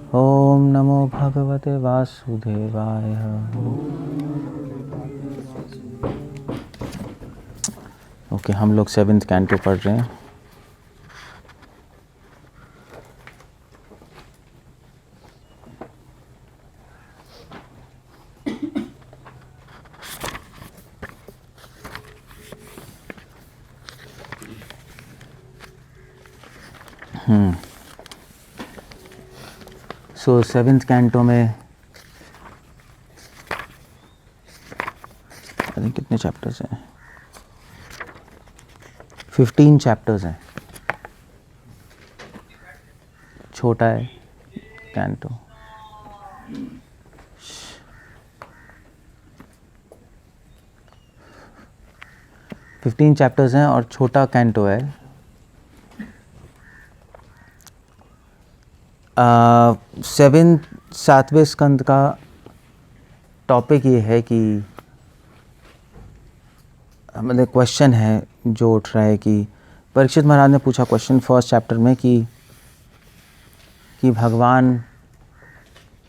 ओम नमो भगवते वासुदेवाय। ओके, हम लोग 7th कैंटो पढ़ रहे हैं। सो 7th कैंटो में आई थिंक कितने चैप्टर्स हैं? 15 चैप्टर्स हैं। छोटा है कैंटो। फिफ्टीन चैप्टर्स हैं और छोटा कैंटो है। 7वें स्कंद का टॉपिक ये है कि मतलब क्वेश्चन है जो उठ रहा है कि परीक्षित महाराज ने पूछा क्वेश्चन फर्स्ट चैप्टर में कि भगवान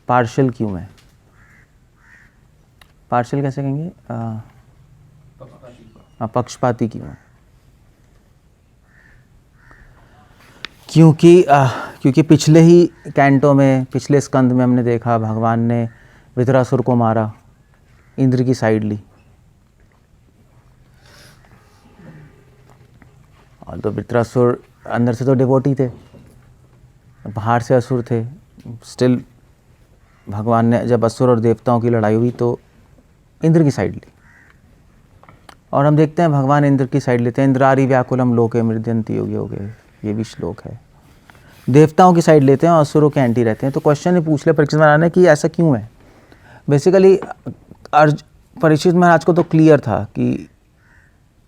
पार्शियल क्यों है? पार्शियल कैसे कहेंगे? पक्षपाती क्यों है? क्योंकि पिछले ही कैंटो में, पिछले स्कंद में हमने देखा भगवान ने वृत्रासुर को मारा, इंद्र की साइड ली। और तो वृत्रासुर अंदर से तो डिवोटी थे, बाहर से असुर थे। स्टिल भगवान ने जब असुर और देवताओं की लड़ाई हुई तो इंद्र की साइड ली। और हम देखते हैं भगवान इंद्र की साइड लेते हैं। इंद्रारी व्याकुलम लोके मृद्यन्ति योगे योगे, ये भी श्लोक है। देवताओं की साइड लेते हैं और असुरों के एंटी रहते हैं। तो क्वेश्चन ये पूछ ले परीक्षित महाराज ने कि ऐसा क्यों है। बेसिकली परीक्षित महाराज को तो क्लियर था कि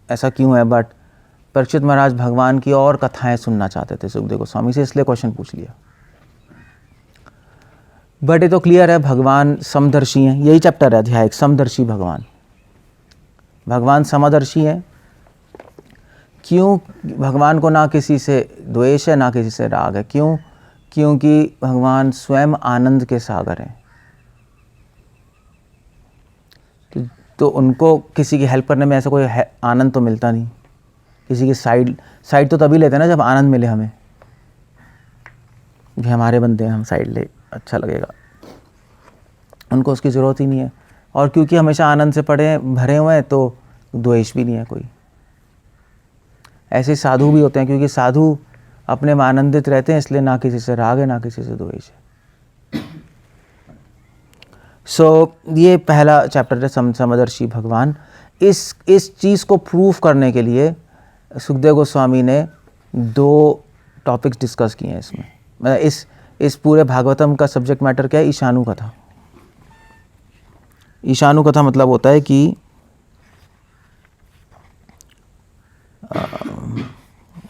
ऐसा क्यों है, बट परीक्षित महाराज भगवान की और कथाएं सुनना चाहते थे सुखदेव गोस्वामी से, इसलिए क्वेश्चन पूछ लिया। बट ये तो क्लियर है भगवान समदर्शी हैं। यही चैप्टर है अध्याय 1, समदर्शी भगवान। भगवान समदर्शी हैं। क्यों? भगवान को ना किसी से द्वेष है ना किसी से राग है। क्यों? क्योंकि भगवान स्वयं आनंद के सागर हैं। तो उनको किसी की हेल्प करने में ऐसा कोई आनंद तो मिलता नहीं। किसी की साइड तो तभी लेते हैं ना जब आनंद मिले हमें, कि हमारे बंदे हैं, हम साइड ले, अच्छा लगेगा। उनको उसकी ज़रूरत ही नहीं है। और क्योंकि हमेशा आनंद से भरे हुए हैं तो द्वेष भी नहीं है कोई। ऐसे साधु भी होते हैं, क्योंकि साधु अपने में आनंदित रहते हैं, इसलिए ना किसी से राग है ना किसी से द्वेष है। ये पहला चैप्टर है समदर्शी भगवान। इस चीज़ को प्रूफ करने के लिए सुखदेव गोस्वामी ने 2 टॉपिक्स डिस्कस किए हैं इसमें। मतलब इस पूरे भागवतम का सब्जेक्ट मैटर क्या है? ईशानु कथा। ईशानु कथा मतलब होता है कि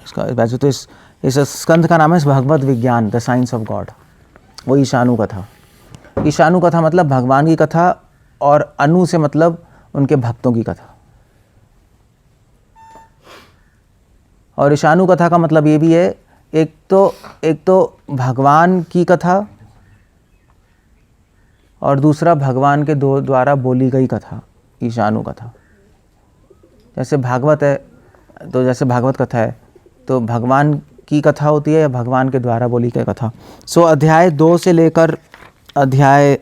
इसका वैसे तो इस स्कंद का नाम है भगवत विज्ञान, द साइंस ऑफ गॉड। वो ईशानु कथा। ईशानु कथा मतलब भगवान की कथा, और अनु से मतलब उनके भक्तों की कथा। और ईशानु कथा का मतलब ये भी है, एक तो भगवान की कथा और दूसरा भगवान के द्वारा बोली गई कथा, ईशानु कथा। जैसे भागवत है तो जैसे भागवत कथा है तो भगवान की कथा होती है या भगवान के द्वारा बोली गई कथा। अध्याय 2 से लेकर अध्याय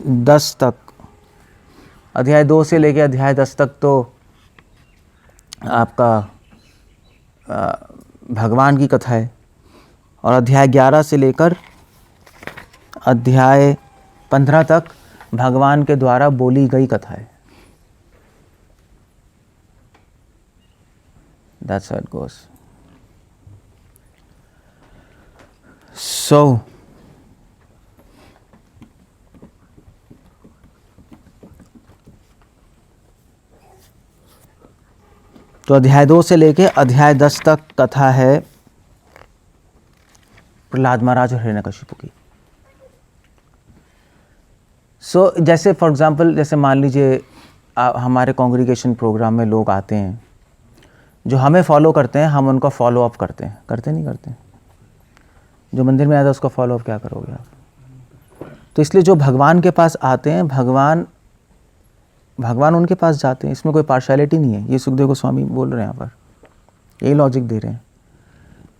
10 तक, अध्याय 2 से लेकर अध्याय 10 तक तो आपका भगवान की कथा है, और अध्याय 11 से लेकर अध्याय 15 तक भगवान के द्वारा बोली गई कथा है। That's how it goes. तो अध्याय 2 से लेके अध्याय 10 तक कथा है प्रहलाद महाराज और हिरण्यकशिपु की। जैसे फॉर एग्जांपल, जैसे मान लीजिए हमारे कॉन्ग्रीगेशन प्रोग्राम में लोग आते हैं जो हमें फॉलो करते हैं, हम उनका फॉलो अप करते हैं, नहीं करते? जो मंदिर में आया था उसका फॉलो अप क्या करोगे आप? तो इसलिए जो भगवान के पास आते हैं, भगवान उनके पास जाते हैं, इसमें कोई पार्शियलिटी नहीं है। ये सुखदेव गोस्वामी बोल रहे हैं यहाँ पर, यही लॉजिक दे रहे हैं।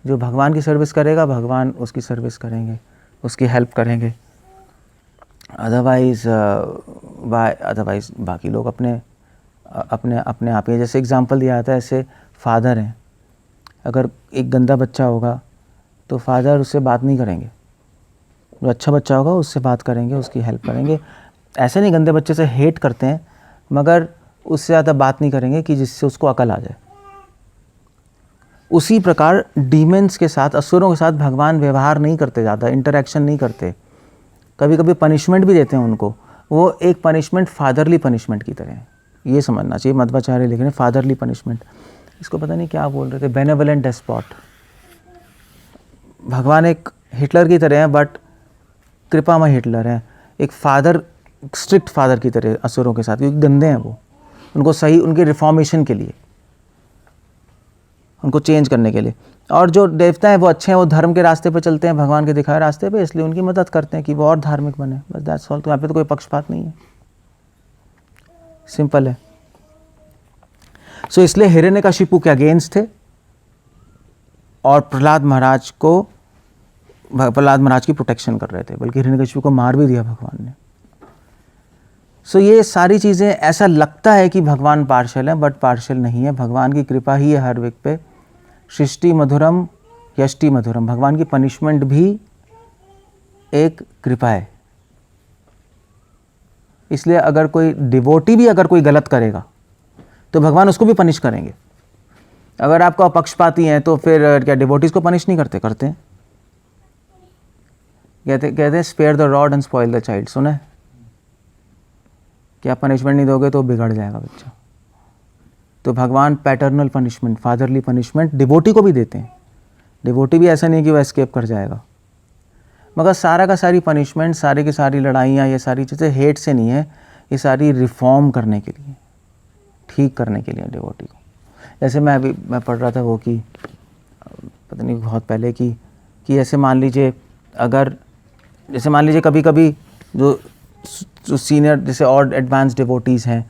जो भगवान की सर्विस करेगा, भगवान उसकी सर्विस करेंगे, उसकी हेल्प करेंगे। अदरवाइज़ बाकी लोग अपने आप ही। जैसे एग्जांपल दिया जाता है, ऐसे फादर हैं, अगर एक गंदा बच्चा होगा तो फादर उससे बात नहीं करेंगे, जो अच्छा बच्चा होगा उससे बात करेंगे, उसकी हेल्प करेंगे। ऐसे नहीं गंदे बच्चे से हेट करते हैं, मगर उससे ज़्यादा बात नहीं करेंगे कि जिससे उसको अकल आ जाए। उसी प्रकार डीमंस के साथ, असुरों के साथ भगवान व्यवहार नहीं करते, ज़्यादा इंटरेक्शन नहीं करते। कभी कभी पनिशमेंट भी देते हैं उनको, वो एक पनिशमेंट फादरली पनिशमेंट की तरह है। ये समझना चाहिए। मध्वाचार्य लिख रहे हैं फादरली पनिशमेंट, इसको पता नहीं क्या बोल रहे थे, बेनेवलेंट डेस्पॉट। भगवान एक हिटलर की तरह है, बट कृपामय हिटलर है। एक फादर, स्ट्रिक्ट फादर की तरह असुरों के साथ, क्योंकि गंदे हैं वो, उनको सही, उनके रिफॉर्मेशन के लिए, उनको चेंज करने के लिए। और जो देवता हैं वो अच्छे हैं, वो धर्म के रास्ते पे चलते हैं, भगवान के दिखाए रास्ते पे, इसलिए उनकी मदद करते हैं कि वो और धार्मिक बने, बस दैट्स ऑल। तो यहाँ पे तो कोई पक्षपात नहीं है, सिंपल है। सो इसलिए हिरण्यकशिपु के अगेंस्ट थे और प्रहलाद महाराज की प्रोटेक्शन कर रहे थे, बल्कि हिरण्यकशिपु को मार भी दिया भगवान ने। सो ये सारी चीज़ें, ऐसा लगता है कि भगवान पार्शियल है, बट पार्शियल नहीं है। भगवान की कृपा ही है हर व्यक्ति पे। सृष्टि मधुरम यष्टि मधुरम, भगवान की पनिशमेंट भी एक कृपा है। इसलिए अगर कोई डिवोटी भी अगर कोई गलत करेगा तो भगवान उसको भी पनिश करेंगे। अगर आपको अपक्षपाती हैं तो फिर क्या डिवोटीज को पनिश नहीं करते? करते हैं। कहते हैं spare the rod and spoil the child. सुना है? क्या पनिशमेंट नहीं दोगे तो बिगड़ जाएगा बच्चा। तो भगवान paternal punishment, fatherly punishment devotee को भी देते हैं। डिवोटी भी ऐसा नहीं कि वह एस्केप कर जाएगा, मगर सारा का सारी पनिशमेंट, सारी की सारी लड़ाइयाँ, ये सारी चीज़ें हेट से नहीं है, ये सारी रिफॉर्म करने के लिए, ठीक करने के लिए डिवोटी को। जैसे मैं पढ़ रहा था वो कि पता नहीं बहुत पहले कि ऐसे मान लीजिए, अगर जैसे मान लीजिए कभी कभी जो सीनियर, जैसे और एडवांस डिवोटीज़ हैं,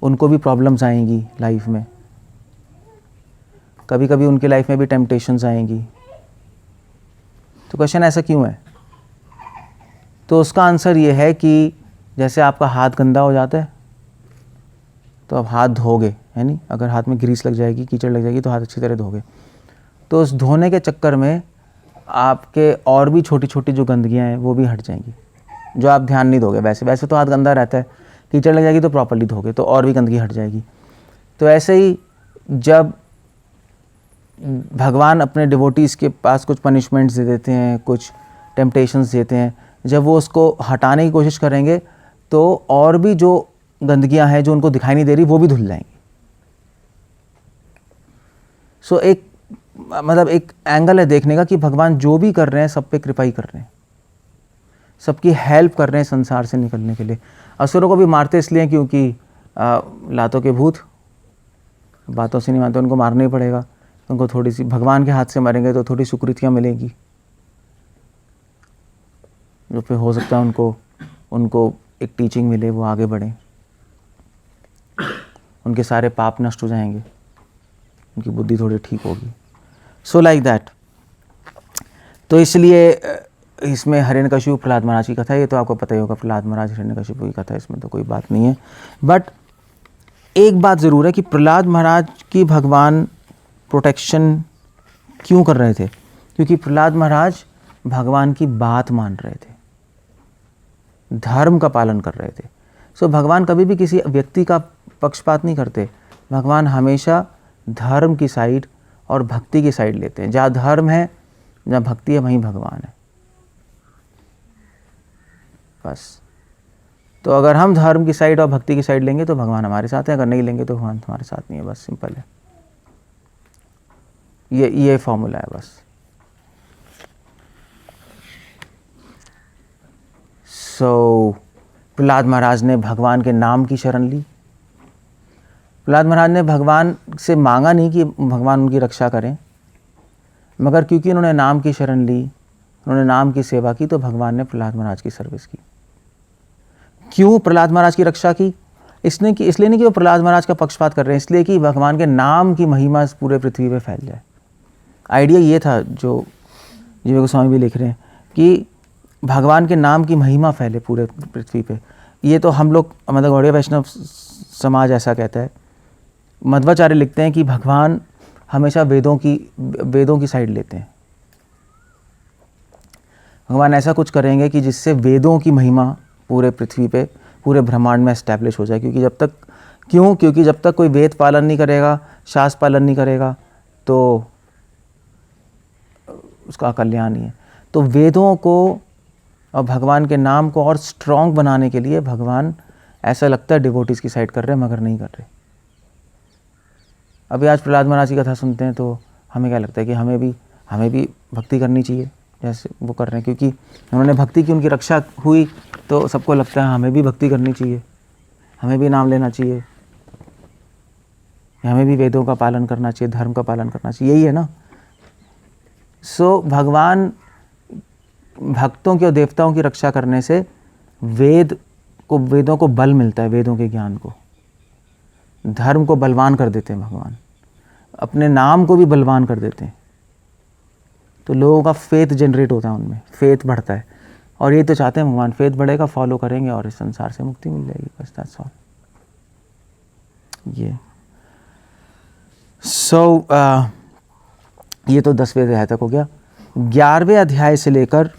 उनको भी प्रॉब्लम्स आएंगी लाइफ में, कभी कभी उनकी लाइफ में भी टेम्पटेशंस आएंगी। तो क्वेश्चन ऐसा क्यों है? तो उसका आंसर ये है कि जैसे आपका हाथ गंदा हो जाता है तो आप हाथ धोगे, है नहीं? अगर हाथ में ग्रीस लग जाएगी, कीचड़ लग जाएगी, तो हाथ अच्छी तरह धोगे। तो उस धोने के चक्कर में आपके और भी छोटी छोटी जो गंदगियाँ हैं वो भी हट जाएंगी, जो आप ध्यान नहीं दोगे। वैसे तो हाथ गंदा रहता है, कीचड़ लग जाएगी तो प्रॉपर्ली धोगे तो और भी गंदगी हट जाएगी। तो ऐसे ही जब भगवान अपने डिवोटीज़ के पास कुछ पनिशमेंट्स दे देते हैं, कुछ टेम्पटेशंस देते हैं, जब वो उसको हटाने की कोशिश करेंगे तो और भी जो गंदगियां हैं जो उनको दिखाई नहीं दे रही वो भी धुल जाएंगी। सो एक एंगल है देखने का कि भगवान जो भी कर रहे हैं सब पे कृपा ही कर रहे हैं, सबकी हेल्प कर रहे हैं संसार से निकलने के लिए। असुरों को भी मारते इसलिए क्योंकि लातों के भूत बातों से नहीं मानते, उनको मारना ही पड़ेगा। उनको थोड़ी सी भगवान के हाथ से मरेंगे तो थोड़ी सुकृतियाँ मिलेगी, जो फिर हो सकता है उनको एक टीचिंग मिले, वो आगे बढ़ें, उनके सारे पाप नष्ट हो जाएंगे, उनकी बुद्धि थोड़ी ठीक होगी। So like that. तो इसलिए इसमें हिरण्यकशिपु प्रहलाद महाराज की कथा, ये तो आपको पता ही होगा, प्रहलाद महाराज हिरण्यकशिपु की कथा, इसमें तो कोई बात नहीं है। बट एक बात ज़रूर है कि प्रहलाद महाराज की भगवान प्रोटेक्शन क्यों कर रहे थे? क्योंकि प्रहलाद महाराज भगवान की बात मान रहे थे, धर्म का पालन कर रहे थे। सो भगवान कभी भी किसी व्यक्ति का पक्षपात नहीं करते। भगवान हमेशा धर्म की साइड और भक्ति की साइड लेते हैं। जहाँ धर्म है, जहाँ भक्ति है, वहीं भगवान है, बस। तो अगर हम धर्म की साइड और भक्ति की साइड लेंगे तो भगवान हमारे साथ है, अगर नहीं लेंगे तो भगवान हमारे साथ नहीं है, बस सिंपल है। ये फॉर्मूला है बस। सो प्रहलाद महाराज ने भगवान के नाम की शरण ली। प्रहलाद महाराज ने भगवान से मांगा नहीं कि भगवान उनकी रक्षा करें, मगर क्योंकि उन्होंने नाम की शरण ली उन्होंने नाम की सेवा की, तो भगवान ने प्रहलाद महाराज की सर्विस की। क्यों प्रहलाद महाराज की रक्षा की? इसलिए नहीं कि वो प्रहलाद महाराज का पक्षपात कर रहे हैं, इसलिए कि भगवान के नाम की महिमा इस पूरे पृथ्वी पे फैल जाए। आइडिया ये था, जो जीव गोस्वामी भी लिख रहे हैं, कि भगवान के नाम की महिमा फैले पूरे पृथ्वी पे। ये तो हम लोग, मतलब गौड़ीय वैष्णव समाज ऐसा कहता है। मध्वाचार्य लिखते हैं कि भगवान हमेशा वेदों की साइड लेते हैं। भगवान ऐसा कुछ करेंगे कि जिससे वेदों की महिमा पूरे पृथ्वी पे, पूरे ब्रह्मांड में एस्टैब्लिश हो जाए। क्योंकि जब तक कोई वेद पालन नहीं करेगा, शास्त्र पालन नहीं करेगा, तो उसका कल्याण नहीं है। तो वेदों को और भगवान के नाम को और स्ट्रॉन्ग बनाने के लिए भगवान, ऐसा लगता है, डिवोटीज़ की साइड कर रहे हैं, मगर नहीं कर रहे। अभी आज प्रहलाद महाराज की कथा सुनते हैं तो हमें क्या लगता है कि हमें भी भक्ति करनी चाहिए जैसे वो कर रहे हैं, क्योंकि उन्होंने भक्ति की, उनकी रक्षा हुई, तो सबको लगता है हमें भी भक्ति करनी चाहिए, हमें भी नाम लेना चाहिए, हमें भी वेदों का पालन करना चाहिए, धर्म का पालन करना चाहिए। यही है ना। सो भगवान भक्तों की और देवताओं की रक्षा करने से वेदों को बल मिलता है, वेदों के ज्ञान को, धर्म को बलवान कर देते हैं भगवान, अपने नाम को भी बलवान कर देते हैं। तो लोगों का फेथ जनरेट होता है, उनमें फेथ बढ़ता है, और ये तो चाहते हैं भगवान, फेथ बढ़ेगा, फॉलो करेंगे और इस संसार से मुक्ति मिल जाएगी, बस दैट्स ऑल। ये ये तो 10वें अध्याय तक हो गया। 11वें अध्याय से लेकर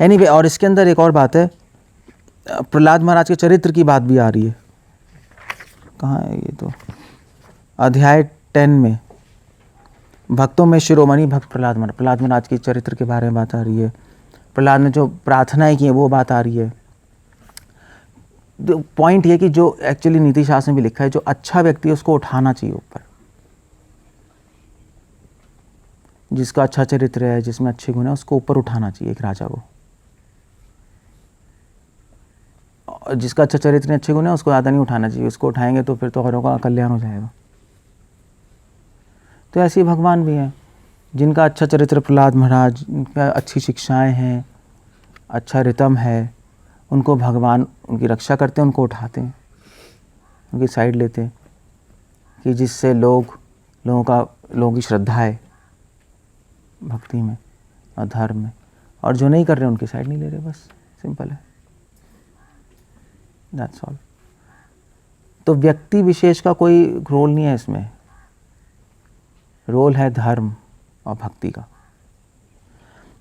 एनीवे, और इसके अंदर एक और बात है, प्रहलाद महाराज के चरित्र की बात भी आ रही है। कहाँ है ये? तो अध्याय 10 में भक्तों में शिरोमणि भक्त प्रहलाद महाराज के चरित्र के बारे में बात आ रही है। प्रहलाद ने जो प्रार्थनाएं की हैं वो बात आ रही है। पॉइंट ये कि जो एक्चुअली नीति शास्त्र में भी लिखा है, जो अच्छा व्यक्ति है उसको उठाना चाहिए ऊपर, जिसका अच्छा चरित्र है, जिसमें अच्छे गुण है, उसको ऊपर उठाना चाहिए एक राजा को। जिसका अच्छा चरित्र नहीं, अच्छे गुण है, उसको ज़्यादा नहीं उठाना चाहिए। उसको उठाएंगे तो फिर तो औरों का कल्याण हो जाएगा। तो ऐसे ही भगवान भी हैं, जिनका अच्छा चरित्र, प्रहलाद महाराज, जिनका अच्छी शिक्षाएं हैं, अच्छा रितम है, उनको भगवान उनकी रक्षा करते हैं, उनको उठाते हैं, उनकी साइड लेते हैं, कि जिससे लोगों की श्रद्धा है भक्ति में और धर्म में, और जो नहीं कर रहे उनकी साइड नहीं ले रहे। बस सिंपल है, दैट्स ऑल। तो व्यक्ति विशेष का कोई रोल नहीं है इसमें, रोल है धर्म और भक्ति का।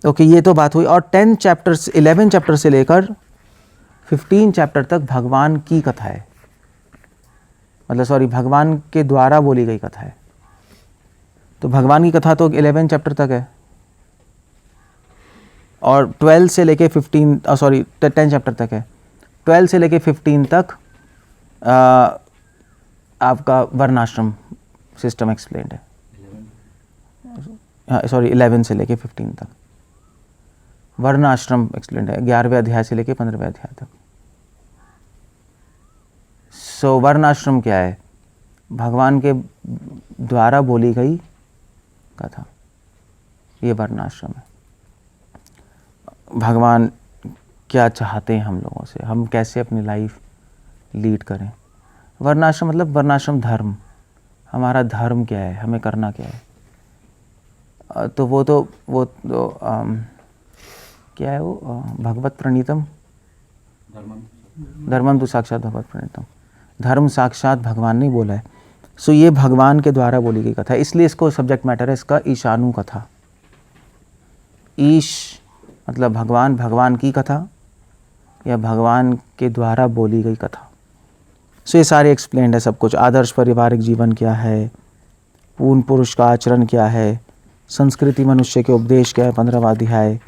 ओके, ये तो बात हुई। और 11 चैप्टर से लेकर 15 चैप्टर तक भगवान की कथा है, भगवान के द्वारा बोली गई कथा है। तो भगवान की कथा तो 11 चैप्टर तक है, और 12 से लेके 10 चैप्टर तक है। 12 से लेके 15 तक आपका वर्णाश्रम सिस्टम एक्सप्लेन्ड है। 11 से लेके 15 तक वर्णाश्रम एक्सप्लेन्ड है, 11वें अध्याय से लेके 15वें अध्याय तक। वर्णाश्रम क्या है? भगवान के द्वारा बोली गई कथा, ये वर्णाश्रम है। भगवान क्या चाहते हैं हम लोगों से, हम कैसे अपनी लाइफ लीड करें। वर्णाश्रम मतलब वर्णाश्रम धर्म, हमारा धर्म क्या है, हमें करना क्या है। तो वो क्या है वो, भगवत प्रणीतम धर्मम तो साक्षात भगवत प्रणीतम, धर्म साक्षात भगवान ने बोला है। ये भगवान के द्वारा बोली गई कथा है, इसलिए इसको सब्जेक्ट मैटर है इसका ईशानु कथा। ईश मतलब भगवान, भगवान की कथा या भगवान के द्वारा बोली गई कथा। ये सारे एक्सप्लेन्ड है सब कुछ। आदर्श पारिवारिक जीवन क्या है, पूर्ण पुरुष का आचरण क्या है, संस्कृति मनुष्य के उपदेश क्या है, 15वां अध्याय।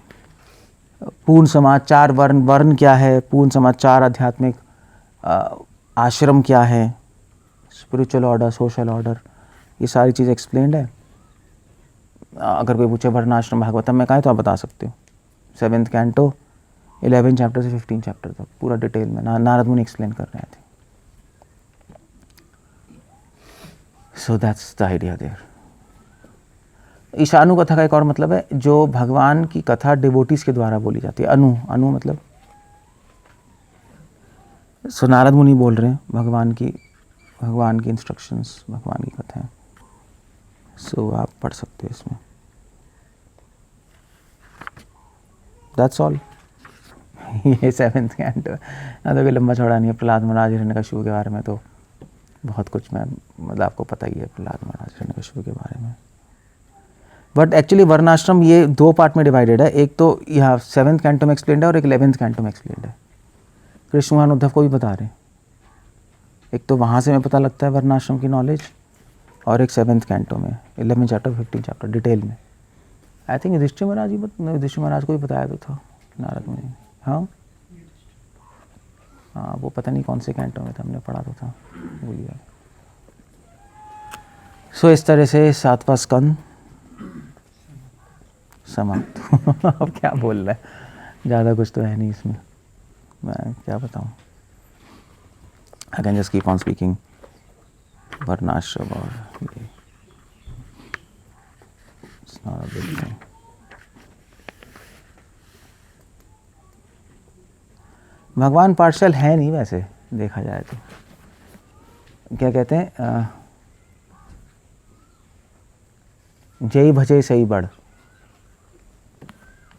पूर्ण समाज 4 वर्ण क्या है, पूर्ण समाज 4 आध्यात्मिक आश्रम क्या है, स्पिरिचुअल ऑर्डर, सोशल ऑर्डर, ये सारी चीज़ एक्सप्लेन्ड है। अगर कोई पूछे वर्णाश्रम भागवतम में कहा है तो आप बता सकते हो। 7th कैंटो 11 चैप्टर से 15 चैप्टर तक पूरा डिटेल में नारद मुनि एक्सप्लेन कर रहे थे। So that's the idea there. ईशानु कथा का एक और मतलब है, जो भगवान की कथा डिवोटीज के द्वारा बोली जाती है। अनु, अनु मतलब सो नारद मुनि बोल रहे हैं भगवान की इंस्ट्रक्शंस, भगवान की कथाएं। सो आप पढ़ सकते हो इसमें। That's all. ये 7th कैंटो। तो कोई लंबा चौड़ा नहीं है। प्रहलाद महाराज हिरण्यकशिपु के बारे में तो बहुत कुछ मैं मतलब आपको पता ही है, प्रहलाद महाराज हिरण्यकशिपु के बारे में। बट एक्चुअली वर्णाश्रम ये 2 पार्ट में डिवाइडेड है। एक तो यहाँ 7th कैंटो में एक्सप्लेन्ड है और एक 11th कैंटो में एक्सप्लेन्ड है। कृष्ण भगवान उद्धव को भी बता रहे हैं। एक तो वहाँ से हमें पता लगता है वर्णाश्रम की नॉलेज, और एक 7th कैंटो में 11 चैप्टर 15 चैप्टर डिटेल में। आई थिंक युधिष्ठिर महाराज को भी बताया तो था नारद मुनि। हाँ हाँ, वो पता नहीं कौन से कैंटो में था, हमने पढ़ा तो था, भूल गया। सो इस तरह से 7वां स्कंद समाप्त। अब क्या बोल रहा है, ज़्यादा कुछ तो है नहीं इसमें, मैं क्या बताऊँ। I can just keep on speaking वर्णाश्रम और ये it's not a big thing. भगवान पार्शल है नहीं वैसे देखा जाए तो। क्या कहते हैं, जय भजय सही बढ़,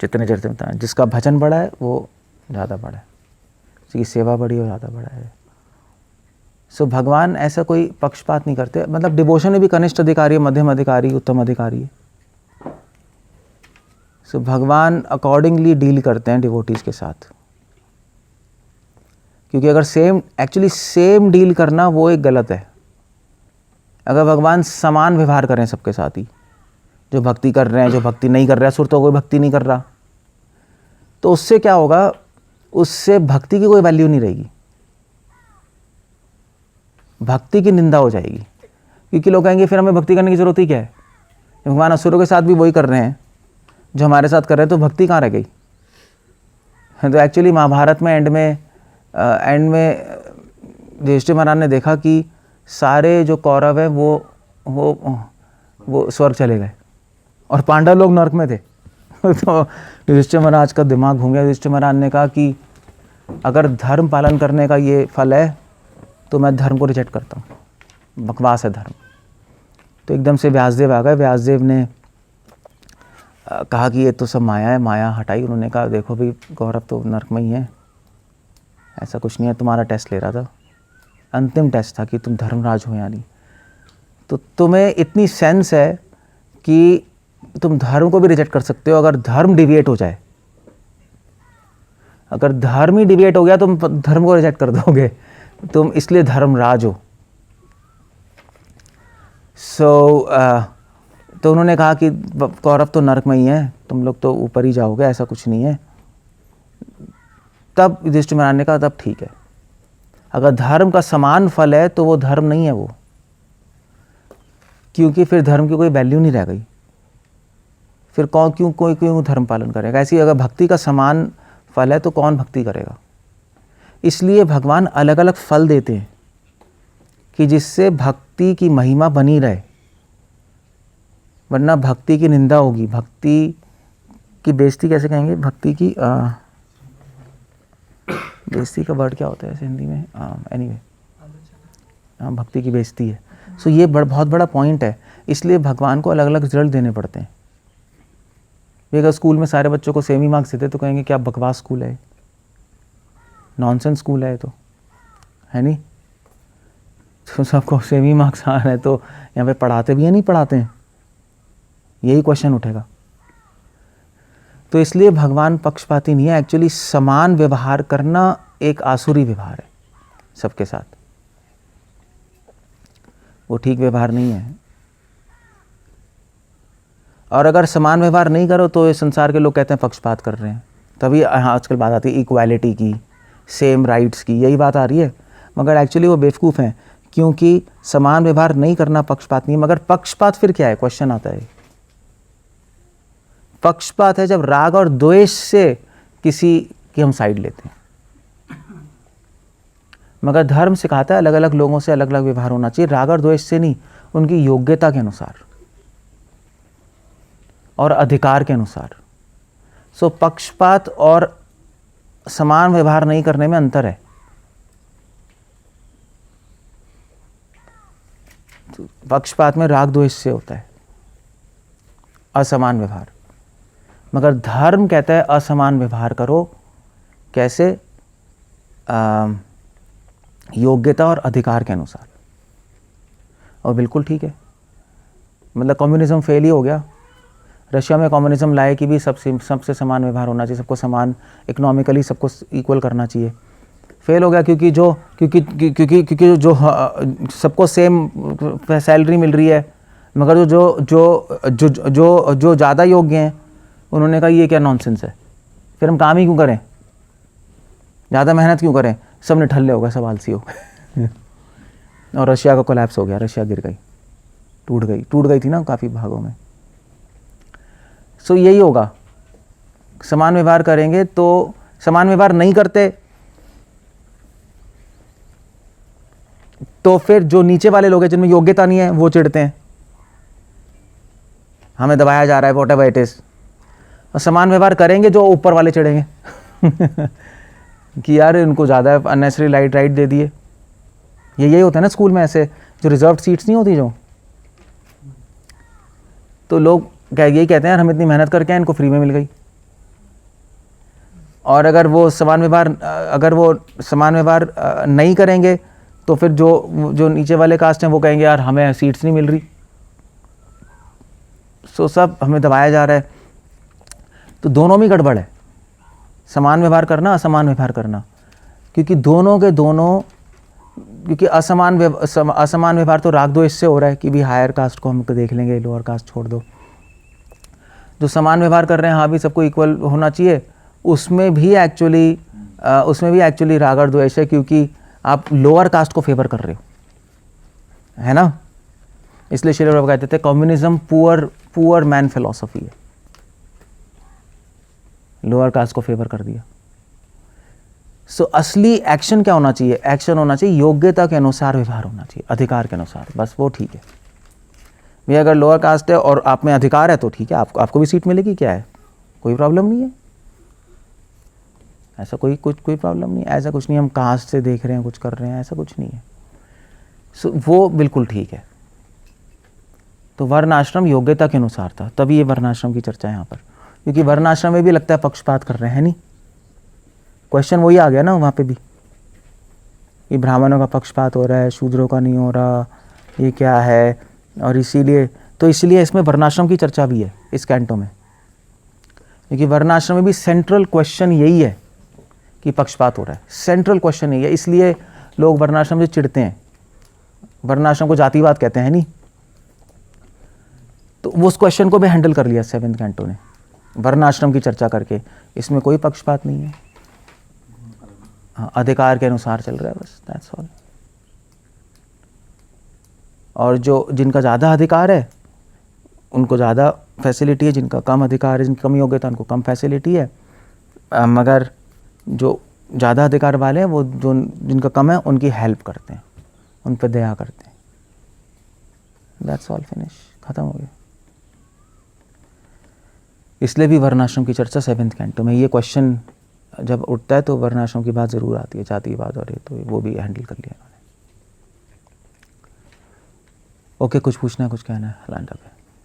जितने चरते में जिसका भजन बड़ा है वो ज़्यादा बड़ा है, जिसकी सेवा बड़ी हो ज़्यादा बड़ा है। सो भगवान ऐसा कोई पक्षपात नहीं करते। मतलब डिवोशन में भी कनिष्ठ अधिकारी है, मध्यम अधिकारी, उत्तम अधिकारी है। सो भगवान अकॉर्डिंगली डील करते हैं डिवोटीज़ के साथ, क्योंकि अगर सेम डील करना वो एक गलत है। अगर भगवान समान व्यवहार करें सबके साथ ही, जो भक्ति कर रहे हैं, जो भक्ति नहीं कर रहा है, सुर तो कोई भक्ति नहीं कर रहा, तो उससे क्या होगा, उससे भक्ति की कोई वैल्यू नहीं रहेगी, भक्ति की निंदा हो जाएगी। क्योंकि लोग कहेंगे फिर हमें भक्ति करने की जरूरत ही क्या है, भगवान असुरों के साथ भी वही कर रहे हैं जो हमारे साथ कर रहे हैं, तो भक्ति कहाँ रह गई। तो एक्चुअली महाभारत में एंड में युधिष्ठिर महाराज ने देखा कि सारे जो कौरव हैं वो स्वर्ग चले गए और पांडव लोग नरक में थे। तो युधिष्ठिर महाराज का दिमाग घूम गया। युधिष्ठिर महाराज ने कहा कि अगर धर्म पालन करने का ये फल है तो मैं धर्म को रिजेक्ट करता हूँ, बकवास है धर्म। तो एकदम से व्यासदेव आ गए। व्यासदेव ने कहा कि ये तो सब माया है, माया हटाई। उन्होंने कहा देखो भाई गौरव तो नरक में ही है, ऐसा कुछ नहीं है, तुम्हारा टेस्ट ले रहा था, अंतिम टेस्ट था कि तुम धर्मराज हो या नहीं। तो तुम्हें इतनी सेंस है कि तुम धर्म को भी रिजेक्ट कर सकते हो अगर धर्म डिविएट हो जाए। अगर धर्म ही डिविएट हो गया तुम धर्म को रिजेक्ट कर दोगे, तुम इसलिए धर्मराज हो। तो उन्होंने कहा कि कौरव तो नरक में ही है, तुम लोग तो ऊपर ही जाओगे, ऐसा कुछ नहीं है। तब युधिष्ठिर महाराज ने कहा तब ठीक है, अगर धर्म का समान फल है तो वो धर्म नहीं है वो, क्योंकि फिर धर्म की कोई वैल्यू नहीं रह गई। फिर क्यों धर्म पालन करेगा। ऐसी अगर भक्ति का समान फल है तो कौन भक्ति करेगा। इसलिए भगवान अलग अलग फल देते हैं कि जिससे भक्ति की महिमा बनी रहे, वरना भक्ति की निंदा होगी। भक्ति की बेइज्जती कैसे कहेंगे, भक्ति की बेइज्जती का वर्ड क्या होता है ऐसे हिंदी में, एनीवे भक्ति की बेइज्जती है। सो ये बहुत बड़ा पॉइंट है। इसलिए भगवान को अलग अलग रिजल्ट देने पड़ते हैं। अगर स्कूल में सारे बच्चों को सेम ही मार्क्स देते तो कहेंगे क्या बकवास स्कूल है, नॉनसेंस स्कूल है तो, है नहीं। तो सबको सेम ही मार्क्स आ रहे हैं तो यहाँ पे पढ़ाते भी हैं नहीं पढ़ाते हैं, यही क्वेश्चन उठेगा। तो इसलिए भगवान पक्षपाती नहीं है। एक्चुअली समान व्यवहार करना एक आसुरी व्यवहार है सबके साथ, वो ठीक व्यवहार नहीं है। और अगर समान व्यवहार नहीं करो तो ये संसार के लोग कहते हैं पक्षपात कर रहे हैं। तभी आजकल बात आती है इक्वालिटी की, सेम राइट्स की, यही बात आ रही है। मगर एक्चुअली वो बेवकूफ़ हैं, क्योंकि समान व्यवहार नहीं करना पक्षपात नहीं। मगर पक्षपात फिर क्या है, क्वेश्चन आता है। पक्षपात है जब राग और द्वेष से किसी की हम साइड लेते हैं। मगर धर्म सिखाता है अलग अलग लोगों से अलग अलग व्यवहार होना चाहिए, राग और द्वेष से नहीं, उनकी योग्यता के अनुसार। और अधिकार के अनुसार। सो पक्षपात और समान व्यवहार नहीं करने में अंतर है। पक्षपात में राग द्वेष से होता है, असमान व्यवहार, मगर धर्म कहता है असमान व्यवहार करो। कैसे? योग्यता और अधिकार के अनुसार। और बिल्कुल ठीक है, मतलब कम्युनिज्म फेल ही हो गया। रशिया में कम्युनिज्म लाए कि भी सबसे समान व्यवहार होना चाहिए, सबको समान, इकोनॉमिकली सबको इक्वल करना चाहिए। फेल हो गया क्योंकि जो सबको सेम सैलरी मिल रही है, मगर जो ज़्यादा योग्य हैं उन्होंने कहा ये क्या नॉनसेंस है, फिर हम काम ही क्यों करें, ज़्यादा मेहनत क्यों करें, सब निठल्ले हो गए, सब आलसी हो गए। और रशिया का कोलैप्स हो गया, रशिया गिर गई, टूट गई थी ना काफ़ी भागों में। सो यही होगा, समान व्यवहार करेंगे तो, समान व्यवहार नहीं करते तो फिर जो नीचे वाले लोग हैं जिनमें योग्यता नहीं है वो चिढ़ते हैं, हमें दबाया जा रहा है, व्हाटएवर इट इज। और समान व्यवहार करेंगे जो ऊपर वाले चिढ़ेंगे कि यार इनको ज़्यादा अननेसेसरी राइट दे दिए। यही होता है ना स्कूल में, ऐसे जो रिजर्व्ड सीट्स नहीं होती जो, तो लोग यही कहते हैं यार हम इतनी मेहनत करके इनको फ्री में मिल गई। और अगर वो समान व्यवहार नहीं करेंगे तो फिर जो नीचे वाले कास्ट हैं वो कहेंगे यार हमें सीट्स नहीं मिल रही। सो सब हमें दबाया जा रहा है। तो दोनों में गड़बड़ है, समान व्यवहार करना, असमान व्यवहार करना, क्योंकि क्योंकि असमान व्यवहार तो राग द्वेष से हो रहा है कि भी हायर कास्ट को हम देख लेंगे, लोअर कास्ट छोड़ दो। जो समान व्यवहार कर रहे हैं, हाँ भी सबको इक्वल होना चाहिए, उसमें भी एक्चुअली राग और द्वेष है, क्योंकि आप लोअर कास्ट को फेवर कर रहे हो, है ना। इसलिए श्रील प्रभुपाद कहते थे कम्युनिज्म पुअर मैन फिलॉसफी है, लोअर कास्ट को फेवर कर दिया। सो असली एक्शन क्या होना चाहिए? एक्शन होना चाहिए योग्यता के अनुसार व्यवहार होना चाहिए, अधिकार के अनुसार, बस वो ठीक है। भैया अगर लोअर कास्ट है और आप में अधिकार है तो ठीक है, आपको भी सीट मिलेगी, क्या है, कोई प्रॉब्लम नहीं है, ऐसा कोई प्रॉब्लम नहीं है, ऐसा कुछ नहीं हम कास्ट से देख रहे हैं कुछ कर रहे हैं, ऐसा कुछ नहीं है। सो वो बिल्कुल ठीक है। तो वर्ण आश्रम योग्यता के अनुसार था, तभी ये वर्ण आश्रम की चर्चा है यहाँ पर, क्योंकि वर्ण आश्रम में भी लगता है पक्षपात कर रहे हैं, नहीं? क्वेश्चन वही आ गया ना वहाँ पे भी, ये ब्राह्मणों का पक्षपात हो रहा है, शूद्रों का नहीं हो रहा, ये क्या है। और इसीलिए इसमें वर्णाश्रम की चर्चा भी है इस कैंटो में, क्योंकि वर्णाश्रम में भी सेंट्रल क्वेश्चन यही है कि पक्षपात हो रहा है, सेंट्रल क्वेश्चन यही है। इसलिए लोग वर्णाश्रम से चिढ़ते हैं, वर्णाश्रम को जातिवाद कहते हैं, नहीं? तो वो उस क्वेश्चन को भी हैंडल कर लिया 7th कैंटो ने, वर्णाश्रम की चर्चा करके। इसमें कोई पक्षपात नहीं है, हाँ, अधिकार के अनुसार चल रहा है, बस दैट्स ऑल। और जिनका ज़्यादा अधिकार है उनको ज़्यादा फैसिलिटी है, जिनका कम अधिकार है, जिनकी कम योग्यता, उनको कम फैसिलिटी है। मगर जो ज़्यादा अधिकार वाले हैं वो जिनका कम है उनकी हेल्प करते हैं, उन पर दया करते हैं। दैट्स ऑल, फिनिश, ख़त्म हो गया। इसलिए भी वर्णाश्रम की चर्चा 7th कैंटो में। ये क्वेश्चन जब उठता है तो वर्णाश्रम की बात ज़रूर आती है, जातिवाद और ये, तो वो भी हैंडल कर लिया उन्होंने। ओके, कुछ पूछना है, कुछ कहना है, लैंड अप है।